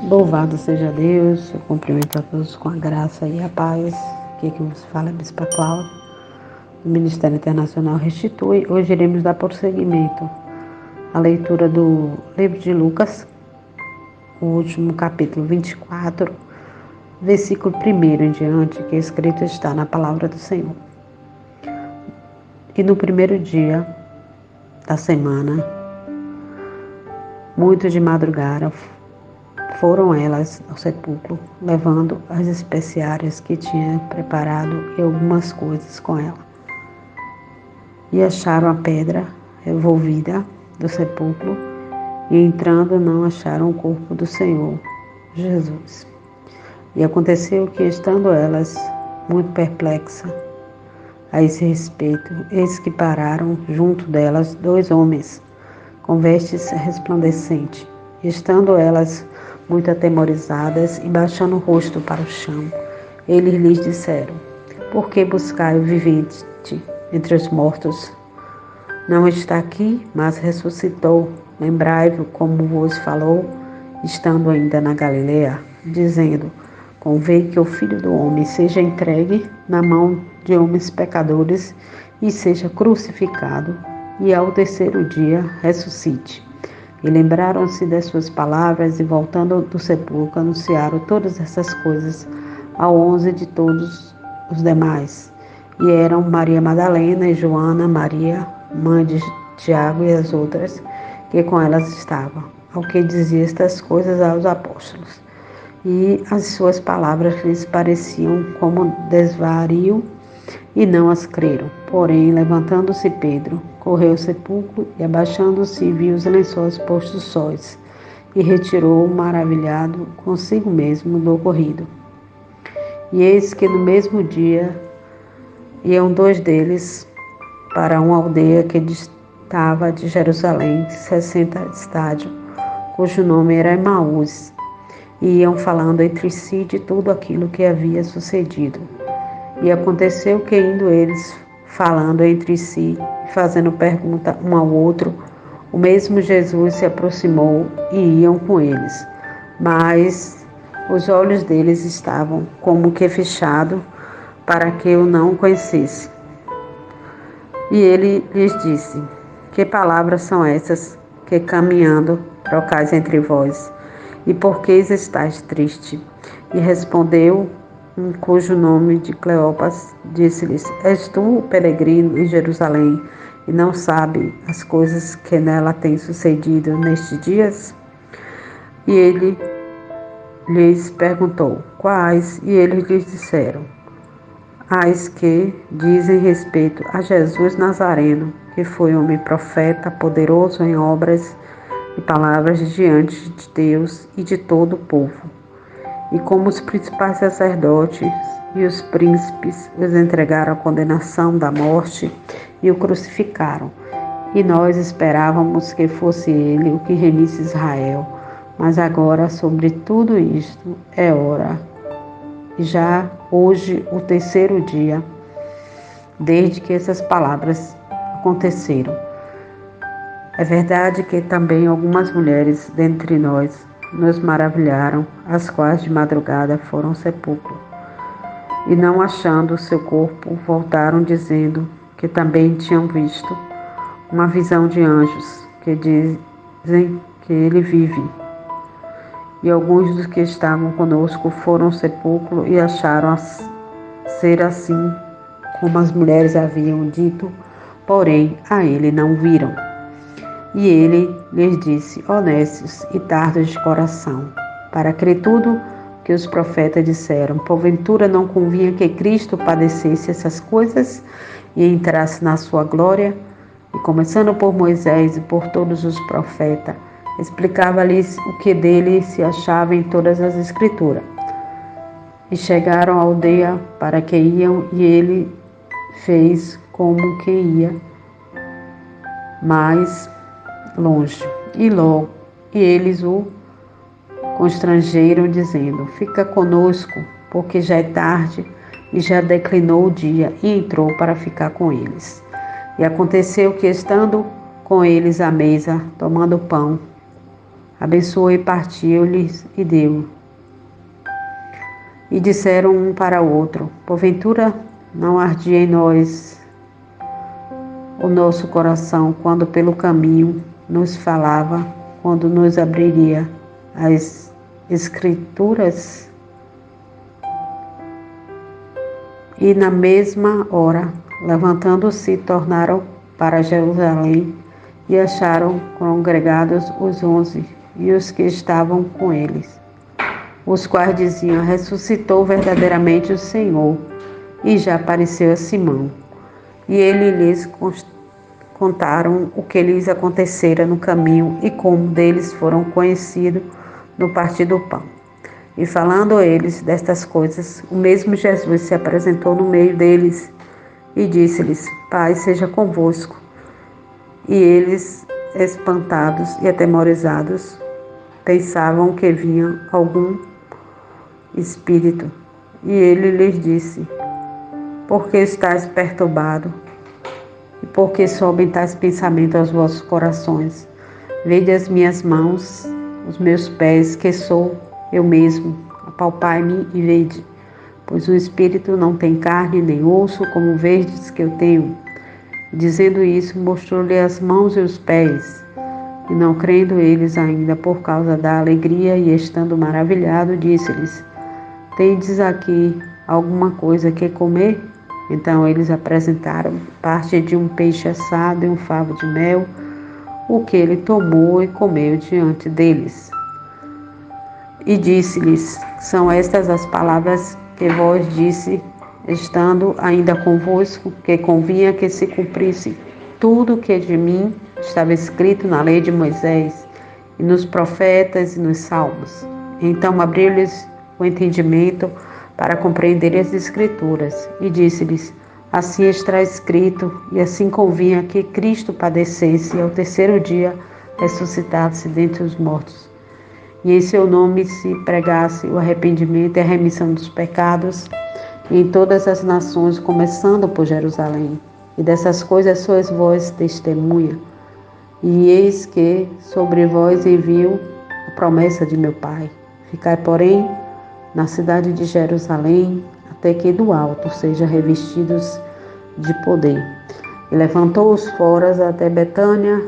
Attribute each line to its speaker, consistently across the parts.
Speaker 1: Louvado seja Deus, eu cumprimento a todos com a graça e a paz. Aqui que vos fala é a Bispa Cláudia, do Ministério Internacional Restitui. Hoje iremos dar prosseguimento à leitura do livro de Lucas, o último capítulo 24, versículo 1 em diante, que escrito está na palavra do Senhor. E no primeiro dia da semana, muito de madrugada, foram elas ao sepulcro, levando as especiarias que tinha preparado e algumas coisas com ela. E acharam a pedra revolvida do sepulcro, e entrando não acharam o corpo do Senhor Jesus. E aconteceu que, estando elas muito perplexas a esse respeito, eis que pararam junto delas 2 homens, com vestes resplandecentes. Estando elas muito atemorizadas e baixando o rosto para o chão, eles lhes disseram: por que buscai o vivente entre os mortos? Não está aqui, mas ressuscitou. Lembrai-vos como vos falou, estando ainda na Galileia, dizendo: convém que o Filho do Homem seja entregue na mão de homens pecadores e seja crucificado, e ao terceiro dia ressuscite. E lembraram-se das suas palavras, e voltando do sepulcro, anunciaram todas essas coisas ao 11 de todos os demais. E eram Maria Madalena e Joana, Maria, mãe de Tiago, e as outras que com elas estavam, ao que dizia estas coisas aos apóstolos. E as suas palavras lhes pareciam como desvario, e não as creram. Porém, levantando-se Pedro, correu ao sepulcro, e abaixando-se, viu os lençóis postos sós, e retirou maravilhado consigo mesmo do ocorrido. E eis que no mesmo dia iam 2 deles para uma aldeia que distava de Jerusalém 60 estádios, cujo nome era Emaús, e iam falando entre si de tudo aquilo que havia sucedido. E aconteceu que, indo eles falando entre si, fazendo pergunta um ao outro, o mesmo Jesus se aproximou e iam com eles. Mas os olhos deles estavam como que fechados, para que o não conhecesse. E ele lhes disse: que palavras são essas que, caminhando, trocais entre vós? E por que estáis triste? E respondeu um cujo nome de Cleopas, disse-lhes: és tu o peregrino em Jerusalém, e não sabe as coisas que nela têm sucedido nestes dias? E ele lhes perguntou: quais? E eles lhes disseram: as que dizem respeito a Jesus Nazareno, que foi homem profeta, poderoso em obras e palavras diante de Deus e de todo o povo. E como os principais sacerdotes e os príncipes os entregaram à condenação da morte e o crucificaram. E nós esperávamos que fosse ele o que remisse Israel. Mas agora, sobre tudo isto, é hora. E já hoje, o terceiro dia, desde que essas palavras aconteceram. É verdade que também algumas mulheres dentre nós nos maravilharam, as quais de madrugada foram ao sepulcro, e não achando o seu corpo, voltaram dizendo que também tinham visto uma visão de anjos, que dizem que ele vive. E alguns dos que estavam conosco foram ao sepulcro e acharam ser assim como as mulheres haviam dito, porém a ele não viram. E ele lhes disse: honestos e tardos de coração, para crer tudo que os profetas disseram, porventura não convinha que Cristo padecesse essas coisas e entrasse na sua glória? E começando por Moisés e por todos os profetas, explicava-lhes o que dele se achava em todas as escrituras. E chegaram à aldeia para que iam, e ele fez como que ia mais longe. E eles o constrangeram, dizendo: fica conosco, porque já é tarde e já declinou o dia. E entrou para ficar com eles. E aconteceu que, estando com eles à mesa, tomando pão, Abençoou e partiu-lhes e deu. E disseram um para o outro: porventura não ardia em nós o nosso coração quando pelo caminho nos falava, quando nos abriria as Escrituras? E na mesma hora, levantando-se, tornaram para Jerusalém e acharam congregados os 11 e os que estavam com eles, os quais diziam: ressuscitou verdadeiramente o Senhor e já apareceu a Simão. E ele lhes contaram o que lhes acontecera no caminho e como deles foram conhecidos no partir do pão. E falando eles destas coisas, o mesmo Jesus se apresentou no meio deles e disse-lhes: Paz seja convosco. E eles, espantados e atemorizados, pensavam que vinha algum espírito. E ele lhes disse: por que estáis perturbados? E por que sobem tais pensamentos aos vossos corações? Vede as minhas mãos, os meus pés, que sou eu mesmo. Apalpai-me e vede, pois o espírito não tem carne nem osso, como vedes que eu tenho. Dizendo isso, mostrou-lhe as mãos e os pés. E não crendo eles ainda por causa da alegria e estando maravilhado, disse-lhes: tendes aqui alguma coisa que comer? Então eles apresentaram parte de um peixe assado e um favo de mel, o que ele tomou e comeu diante deles. E disse-lhes: são estas as palavras que vos disse, estando ainda convosco, que convinha que se cumprisse tudo o que de mim estava escrito na lei de Moisés, e nos profetas e nos salmos. Então abriu-lhes o entendimento para compreender as Escrituras, e disse-lhes: assim está escrito, e assim convinha que Cristo padecesse e ao terceiro dia ressuscitasse dentre os mortos, e em seu nome se pregasse o arrependimento e a remissão dos pecados em todas as nações, começando por Jerusalém. E dessas coisas sois vós testemunha. E eis que sobre vós envio a promessa de meu Pai. Ficai, porém, na cidade de Jerusalém, até que do alto sejam revestidos de poder. E levantou-os fora até Betânia,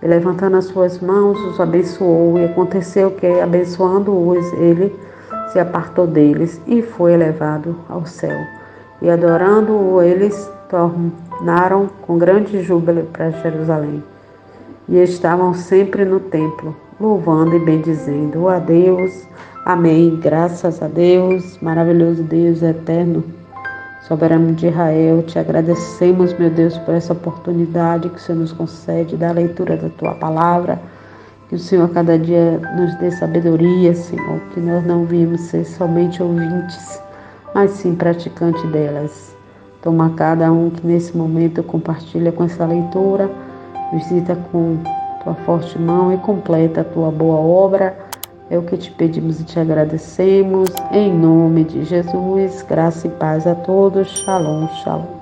Speaker 1: e levantando as suas mãos, os abençoou. E aconteceu que, abençoando-os, ele se apartou deles e foi elevado ao céu. E adorando-o, eles tornaram com grande júbilo para Jerusalém. E estavam sempre no templo, louvando e bendizendo a Deus. Amém. Graças a Deus, maravilhoso Deus eterno, soberano de Israel, te agradecemos, meu Deus, por essa oportunidade que o Senhor nos concede da leitura da tua palavra. Que o Senhor cada dia nos dê sabedoria, Senhor, que nós não vimos ser somente ouvintes, mas sim praticantes delas. Toma cada um que nesse momento compartilha com essa leitura, visita com tua forte mão e completa a tua boa obra. É o que te pedimos e te agradecemos. Em nome de Jesus, graça e paz a todos. Shalom, shalom.